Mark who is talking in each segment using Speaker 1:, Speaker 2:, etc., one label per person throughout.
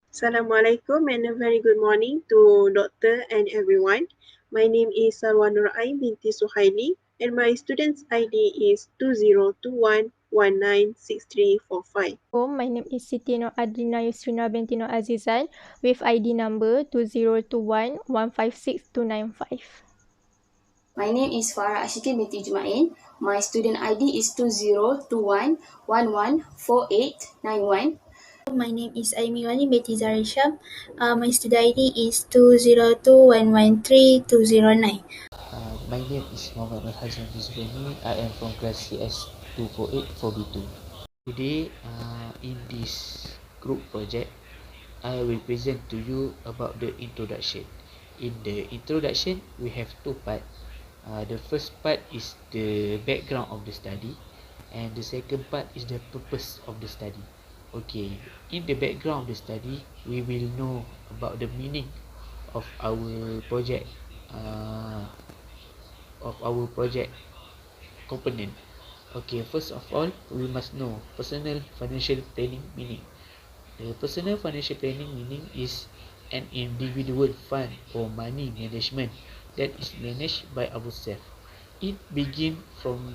Speaker 1: Assalamualaikum and a very good morning to Doctor and everyone. My name is Salwa Nurai binti Suhaili and my student's ID is 2021196345.
Speaker 2: My name is Siti Nur Adrina Yusrina binti Nur Azizan with ID number 2021156295.
Speaker 3: My name is Farah Ashiki binti Jumain. My student ID is 2021114891.
Speaker 4: My name is Aimi Wani binti Zarisham. My student ID is 202113209.
Speaker 5: My name is Muhammad Nur Hazim Fizbani. I am from class CS 248 4B2. Today, in this group project, I will present to you about the introduction. In the introduction, we have two parts. The first part is the background of the study, and the second part is the purpose of the study. Okay, in the background of the study, we will know about the meaning of our project. Component. Okay, first of all, we must know personal financial planning meaning. The personal financial planning meaning is an individual fund or money management that is managed by ourselves. It begins from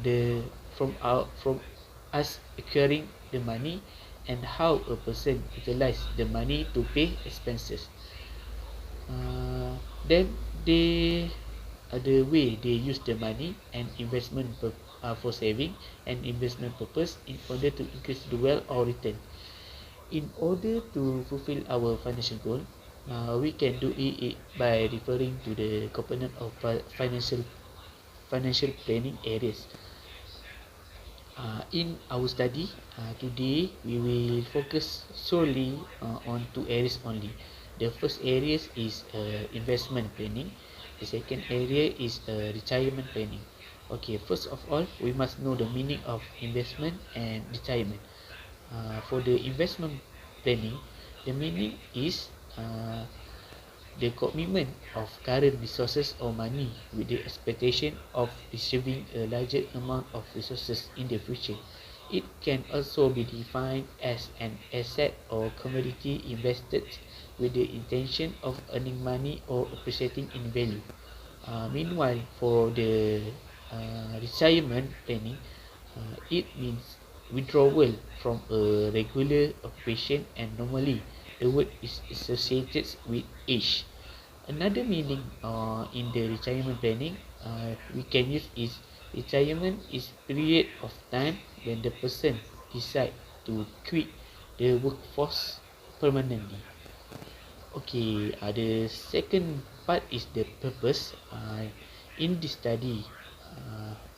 Speaker 5: us acquiring the money and how a person utilize the money to pay expenses. Then they the way they use the money and investment for saving and investment purpose in order to increase the wealth or return. In order to fulfill our financial goal, we can do it by referring to the component of financial planning areas. In our study today, we will focus solely on two areas only. The first area is investment planning. The second area is retirement planning. Okay, first of all, we must know the meaning of investment and retirement. For the investment planning, the meaning is the commitment of current resources or money with the expectation of receiving a larger amount of resources in the future. It can also be defined as an asset or commodity invested with the intention of earning money or appreciating in value. Meanwhile, for the retirement planning, it means withdrawal from a regular occupation, and normally the word is associated with age. Another meaning in the retirement planning we can use is retirement is period of time when the person decide to quit the workforce permanently. Okay, the second part is the purpose. In this study,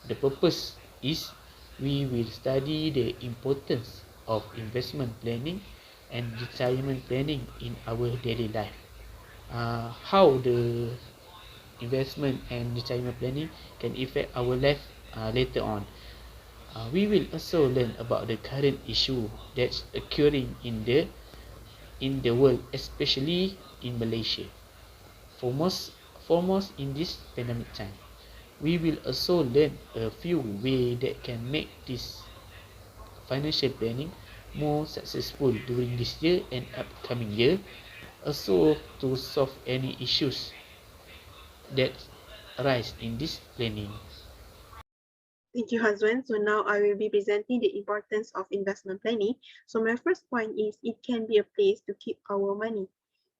Speaker 5: the purpose is we will study the importance of investment planning and retirement planning in our daily life. How the investment and retirement planning can affect our life later on. We will also learn about the current issue that's occurring in the world, especially in Malaysia. Foremost in this pandemic time. We will also learn a few ways that can make this financial planning more successful during this year and upcoming year. Also to solve any issues that arise in this planning.
Speaker 1: Thank you, Hazwan. So now I will be presenting the importance of investment planning. So my first point is it can be a place to keep our money.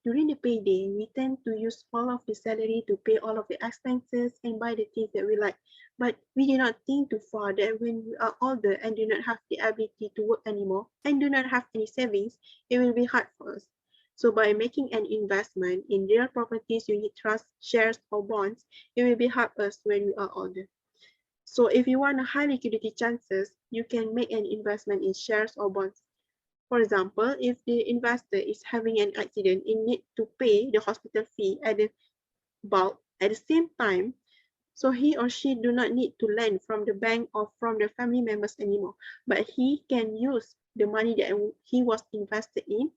Speaker 1: During the payday, we tend to use all of the salary to pay all of the expenses and buy the things that we like. But we do not think too far that when we are older and do not have the ability to work anymore and do not have any savings, it will be hard for us. So by making an investment in real properties, unit trusts, shares, or bonds, it will be help us when we are older. So if you want a high liquidity chances, you can make an investment in shares or bonds. For example, if the investor is having an accident and need to pay the hospital fee at the bulk at the same time, so he or she do not need to lend from the bank or from the family members anymore, but he can use the money that he was invested in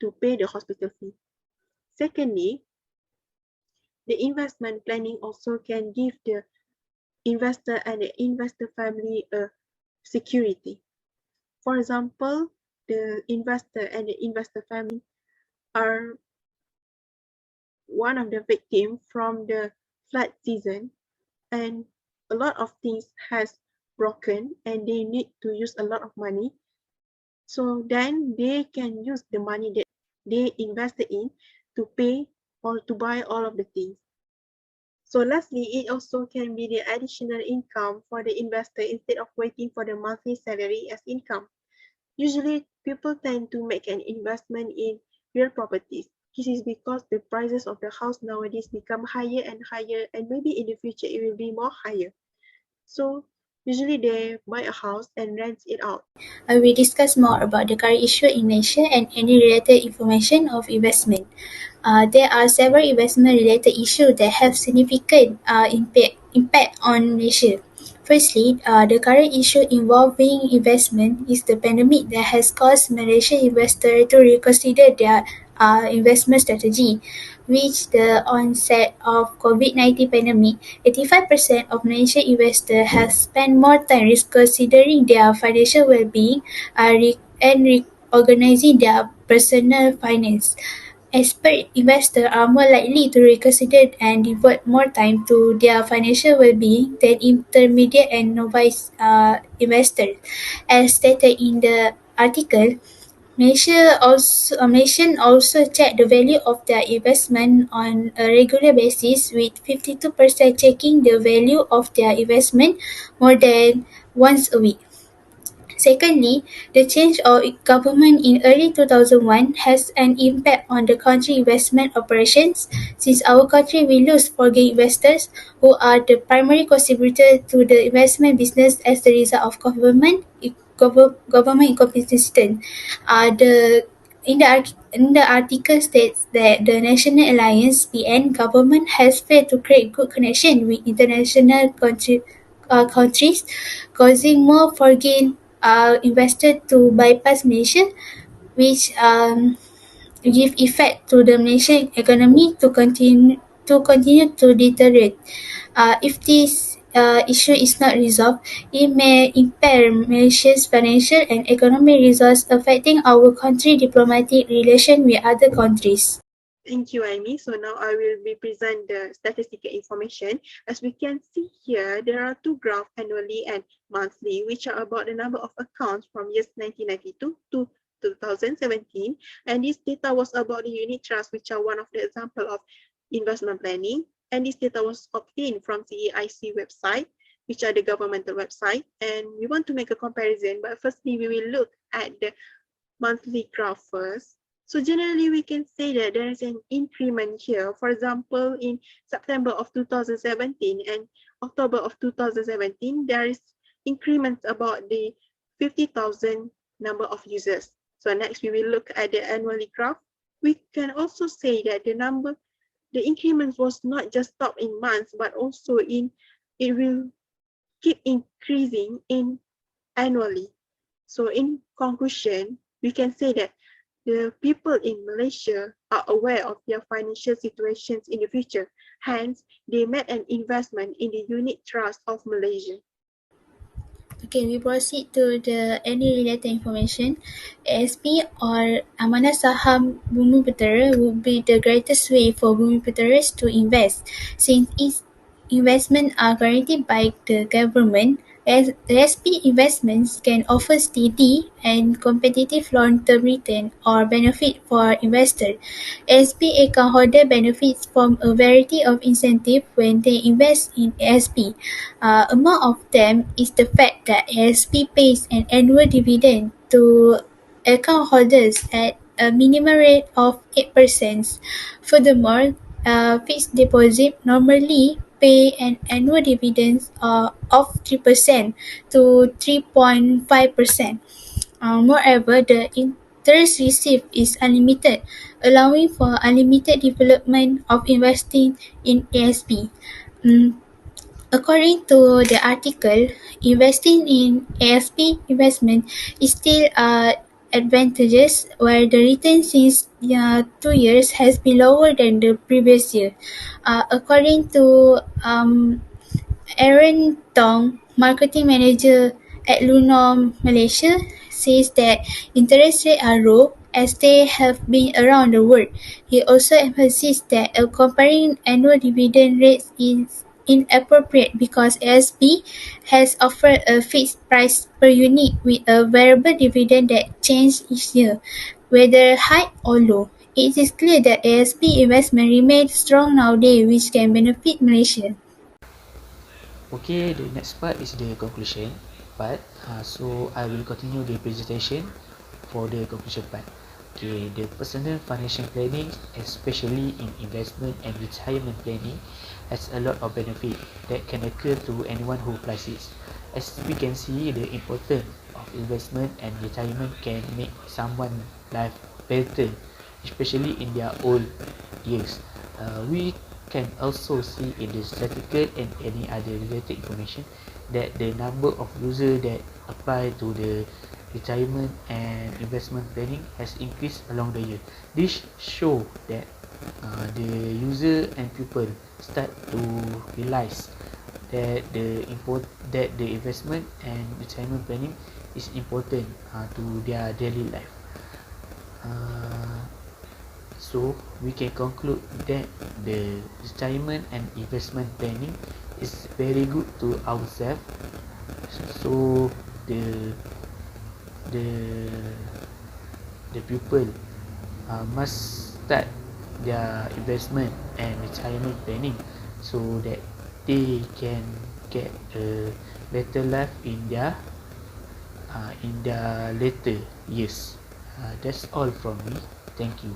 Speaker 1: to pay the hospital fee. Secondly, the investment planning also can give the investor and the investor family a security. For example, the investor and the investor family are one of the victims from the flood season, and a lot of things has broken and they need to use a lot of money. So then they can use the money that they invested in to pay or to buy all of the things. So lastly, it also can be the additional income for the investor instead of waiting for the monthly salary as income. Usually, people tend to make an investment in real properties. This is because the prices of the house nowadays become higher and higher, and maybe in the future it will be more higher. So usually they buy a house and rent it out.
Speaker 4: I will discuss more about the current issue in Malaysia and any related information of investment. There are several investment-related issues that have significant impact on Malaysia. Firstly, the current issue involving investment is the pandemic that has caused Malaysian investors to reconsider their investment strategy. With the onset of COVID-19 pandemic, 85% of Malaysian investors have spent more time reconsidering their financial well-being and reorganizing their personal finance. Expert investors are more likely to reconsider and devote more time to their financial well-being than intermediate and novice investors. As stated in the article, Malaysians also check the value of their investment on a regular basis, with 52% checking the value of their investment more than once a week. Secondly, the change of government in early 2001 has an impact on the country investment operations, since our country will lose foreign investors who are the primary contributor to the investment business as the result of government incompetent. The in the article states that the National Alliance (PN) government has failed to create good connection with international countries, causing more foreign investors to bypass Malaysia, which give effect to the Malaysian economy to continue to deteriorate. If this issue is not resolved, it may impair Malaysia's financial and economic results, affecting our country diplomatic relation with other countries.
Speaker 1: Thank you, Amy. So now I will be present the statistical information. As we can see here, there are two graphs, annually and monthly, which are about the number of accounts from years 1992 to 2017. And this data was about the unit trusts, which are one of the example of investment planning. And this data was obtained from CAIC website, which are the governmental website. And we want to make a comparison, but firstly, we will look at the monthly graph first. So generally, we can say that there is an increment here. For example, in September of 2017 and October of 2017, there is increments about the 50,000 number of users. So next, we will look at the annually graph. We can also say that the increment was not just stopped in months, but also it will keep increasing in annually. So in conclusion, we can say that the people in Malaysia are aware of their financial situations in the future. Hence, they made an investment in the unit trust of Malaysia.
Speaker 4: Okay, we proceed to the any related information. ASP or Amanah Saham Bumiputera would be the greatest way for Bumiputeras to invest, since its investments are guaranteed by the government. As ASP investments can offer steady and competitive long-term return or benefit for investors. ASP account holder benefits from a variety of incentives when they invest in ASP. Among of them is the fact that ASP pays an annual dividend to account holders at a minimum rate of 8%. Furthermore, fixed deposit normally pay an annual dividend of 3% to 3.5%. Moreover, the interest received is unlimited, allowing for unlimited development of investing in ASP. According to the article, investing in ASP investment is still advantageous, where the return since 2 years has been lower than the previous year. According to Aaron Tong, marketing manager at Lunar Malaysia, says that interest rates are low as they have been around the world. He also emphasized that comparing annual dividend rates is inappropriate because ASB has offered a fixed price per unit with a variable dividend that changes each year, whether high or low. It is clear that ASB investment remains strong nowadays, which can benefit Malaysia.
Speaker 5: Okay, the next part is the conclusion part. So I will continue the presentation for the conclusion part. Okay, the personal financial planning, especially in investment and retirement planning, has a lot of benefit that can occur to anyone who applies it. As we can see, the importance of investment and retirement can make someone's life better, especially in their old years. We can also see in the statistical and any other related information that the number of users that apply to the retirement and investment planning has increased along the year. This show that the user and people start to realize that the investment and retirement planning is important to their daily life. So we can conclude that the retirement and investment planning is very good to ourselves. So the the people must start their investment and retirement planning so that they can get a better life in their later years. That's all from me. Thank you.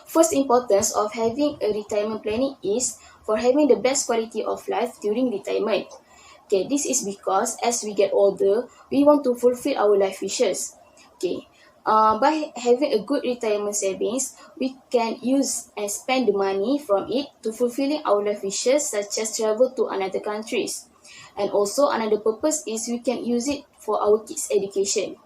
Speaker 3: First importance of having a retirement planning is for having the best quality of life during retirement. Okay, this is because as we get older, we want to fulfill our life wishes. Okay, by having a good retirement savings, we can use and spend the money from it to fulfilling our life wishes such as travel to another countries. And also another purpose is we can use it for our kids' education.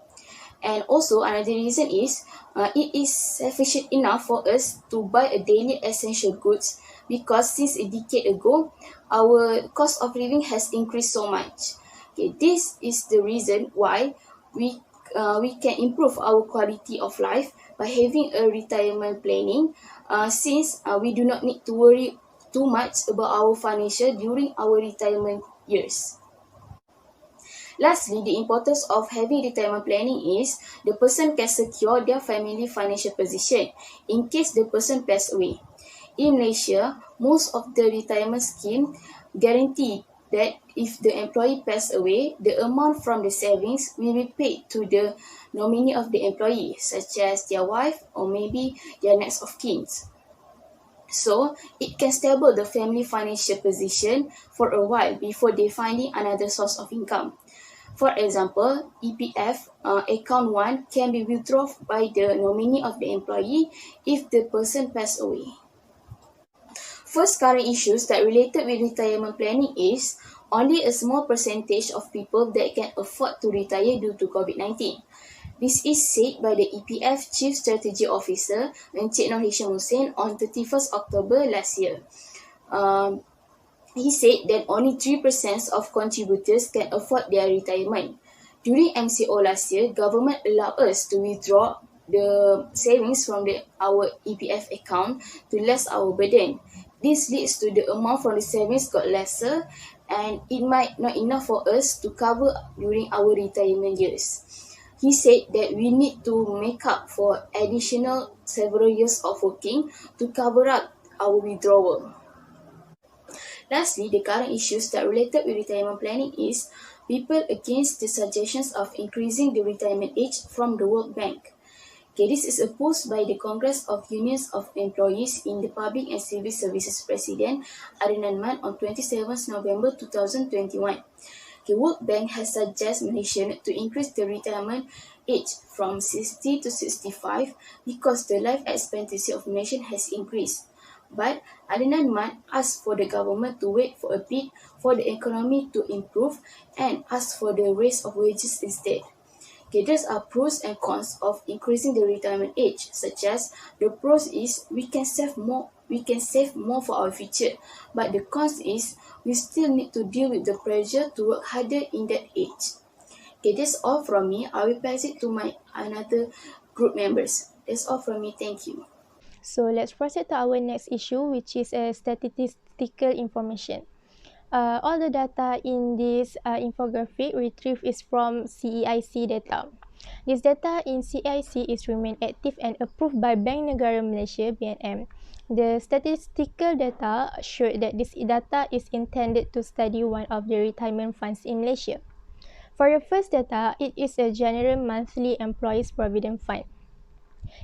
Speaker 3: And also another reason is it is sufficient enough for us to buy a daily essential goods because since a decade ago, our cost of living has increased so much. Okay, this is the reason why we can improve our quality of life by having a retirement planning since we do not need to worry too much about our financial during our retirement years. Lastly, the importance of having retirement planning is the person can secure their family financial position in case the person passes away. In Malaysia, most of the retirement scheme guarantee that if the employee passes away, the amount from the savings will be paid to the nominee of the employee, such as their wife or maybe their next of kin. So, it can stable the family financial position for a while before they finding another source of income. For example, EPF account 1 can be withdrawn by the nominee of the employee if the person passed away. First current issues that related with retirement planning is only a small percentage of people that can afford to retire due to COVID-19. This is said by the EPF Chief Strategy Officer, Encik Nur Hisham Hussein, on 31st October last year. He said that only 3% of contributors can afford their retirement. During MCO last year, government allowed us to withdraw the savings from our EPF account to lessen our burden. This leads to the amount from the savings got lesser and it might not enough for us to cover during our retirement years. He said that we need to make up for additional several years of working to cover up our withdrawal. Lastly, the current issues that related with retirement planning is people against the suggestions of increasing the retirement age from the World Bank. Okay, this is opposed by the Congress of Unions of Employees in the Public and Civil Services President Adnan Man on 27th November 2021. The World Bank has suggested Malaysians to increase the retirement age from 60 to 65 because the life expectancy of Malaysians has increased. But Adnan Man asked for the government to wait for a bit for the economy to improve and ask for the raise of wages instead. Okay, there are pros and cons of increasing the retirement age, such as the pros is we can save more for our future, but the cons is we still need to deal with the pressure to work harder in that age. Okay, that's all from me. I will pass it to my another group members. That's all from me. Thank you.
Speaker 2: So let's proceed to our next issue, which is statistical information. All the data in this infographic retrieved is from CEIC data. This data in CEIC is remain active and approved by Bank Negara Malaysia (BNM). The statistical data showed that this data is intended to study one of the retirement funds in Malaysia. For the first data, it is a general monthly employees provident fund.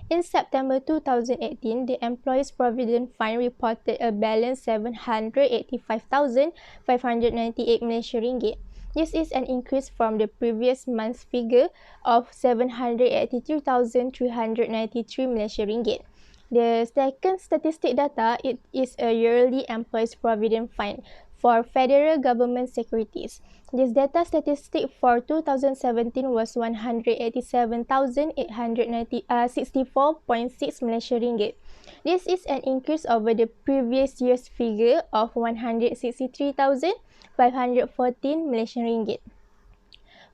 Speaker 2: In September 2018, the Employees Provident Fund reported a balance 785,598 Malaysian ringgit. This is an increase from the previous month's figure of 783,393 Malaysian ringgit. The second statistic data, it is a yearly employees provident fund for federal government securities. This data statistic for 2017 was 187,864.6 Malaysian ringgit. This is an increase over the previous year's figure of 163,514 Malaysian ringgit.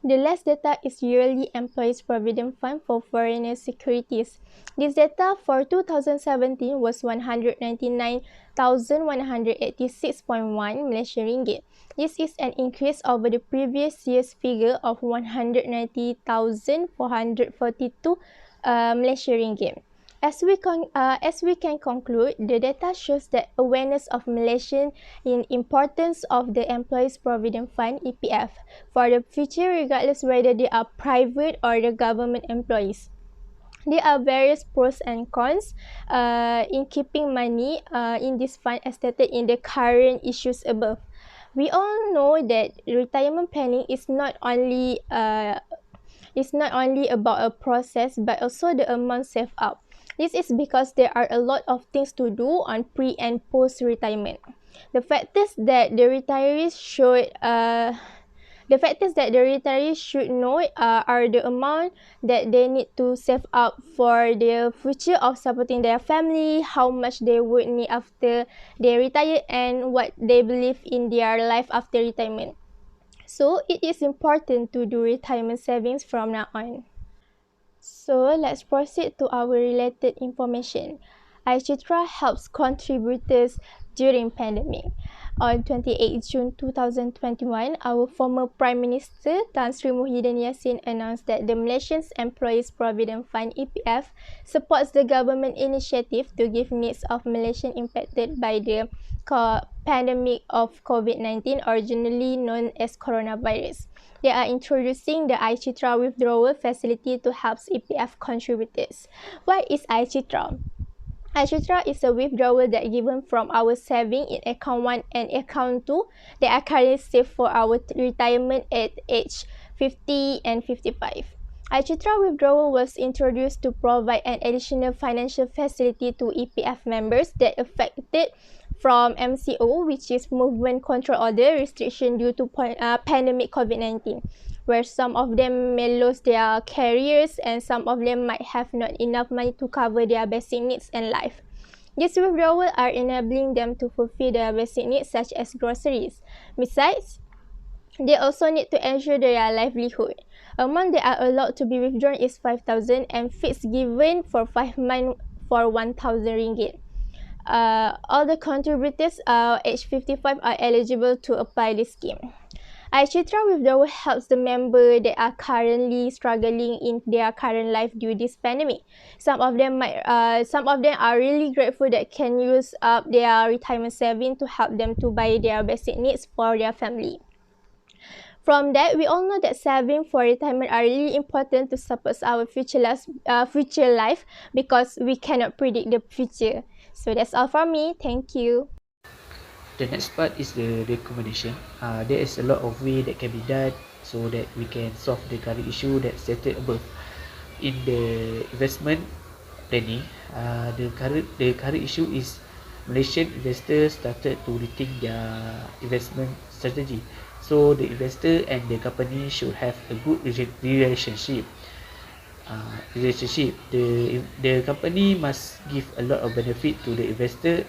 Speaker 2: The last data is yearly employees provident fund for foreigner securities. This data for 2017 was 199,186.1 Malaysian ringgit. This is an increase over the previous year's figure of 190,442 Malaysian ringgit. As we can conclude, the data shows that awareness of Malaysians in importance of the Employees Provident Fund (EPF) for the future, regardless whether they are private or the government employees. There are various pros and cons in keeping money in this fund as stated in the current issues above. We all know that retirement planning is not only about a process but also the amount saved up. This is because there are a lot of things to do on pre and post retirement. The factors that the retirees should know are the amount that they need to save up for the future of supporting their family, how much they would need after they retire, and what they believe in their life after retirement. So it is important to do retirement savings from now on. So let's proceed to our related information. iCitra helps contributors during pandemic. On 28 June 2021, our former Prime Minister Tan Sri Muhyiddin Yassin announced that the Malaysian Employees Provident Fund (EPF) supports the government initiative to give needs of Malaysians impacted by the pandemic of COVID-19, originally known as coronavirus. They are introducing the iCitra withdrawal facility to help EPF contributors. What is iCitra? iCitra is a withdrawal that given from our saving in account 1 and account 2 that are currently saved for our retirement at age 50 and 55. iCitra withdrawal was introduced to provide an additional financial facility to EPF members that affected from MCO, which is Movement Control Order restriction due to pandemic COVID-19, where some of them may lose their careers and some of them might have not enough money to cover their basic needs and life. These withdrawals are enabling them to fulfill their basic needs such as groceries. Besides, they also need to ensure their livelihood. Amount that are allowed to be withdrawn is 5,000 and fees given for 5 months for 1,000 ringgit. All the contributors age 55 are eligible to apply this scheme. iCitra withdrawal helps the member that are currently struggling in their current life due to this pandemic. Some of them are really grateful that can use up their retirement saving to help them to buy their basic needs for their family. From that, we all know that saving for retirement are really important to support our future life because we cannot predict the future. So that's all from me. Thank you.
Speaker 5: The next part is the recommendation. There is a lot of way that can be done so that we can solve the current issue that stated above. In the investment planning, the current issue is Malaysian investors started to rethink their investment strategy. So the investor and the company should have a good relationship. The company must give a lot of benefit to the investor,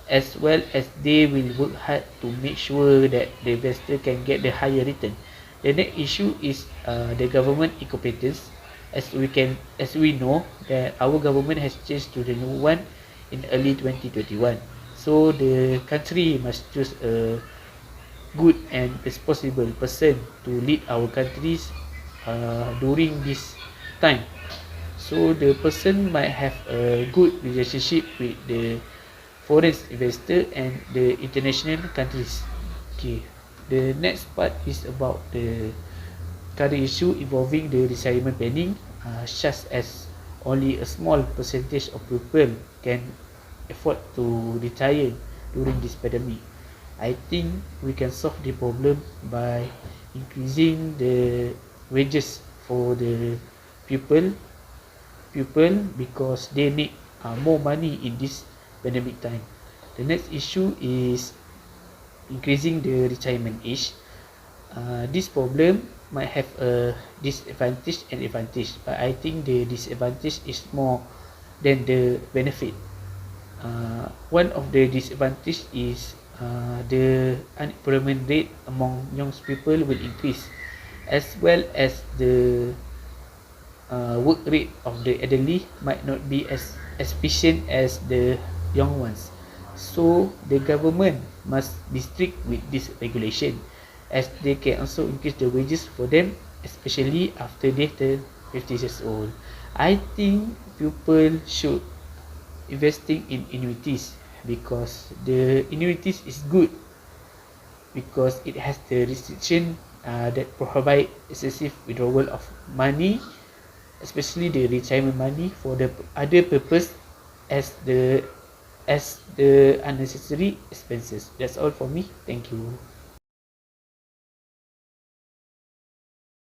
Speaker 5: as well as they will work hard to make sure that the investor can get the higher return. The next issue is the government incompetence. As we know that our government has changed to the new one in early 2021. So the country must choose a good and responsible person to lead our countries during this time. So the person might have a good relationship with the foreign investor and the international countries. Okay. The next part is about the current issue involving the retirement planning, such as only a small percentage of people can afford to retire during this pandemic. I think we can solve the problem by increasing the wages for the people because they need more money in this pandemic time. The next issue is increasing the retirement age. This problem might have a disadvantage and advantage, but I think the disadvantage is more than the benefit. One of the disadvantage is the unemployment rate among young people will increase, as well as the work rate of the elderly might not be as efficient as the young ones. So the government must be strict with this regulation, as they can also increase the wages for them, especially after they turn 50 years old. I think people should investing in annuities because the annuities is good because it has the restriction that provide excessive withdrawal of money, especially the retirement money for the other purpose as the unnecessary expenses. That's all for me. Thank you.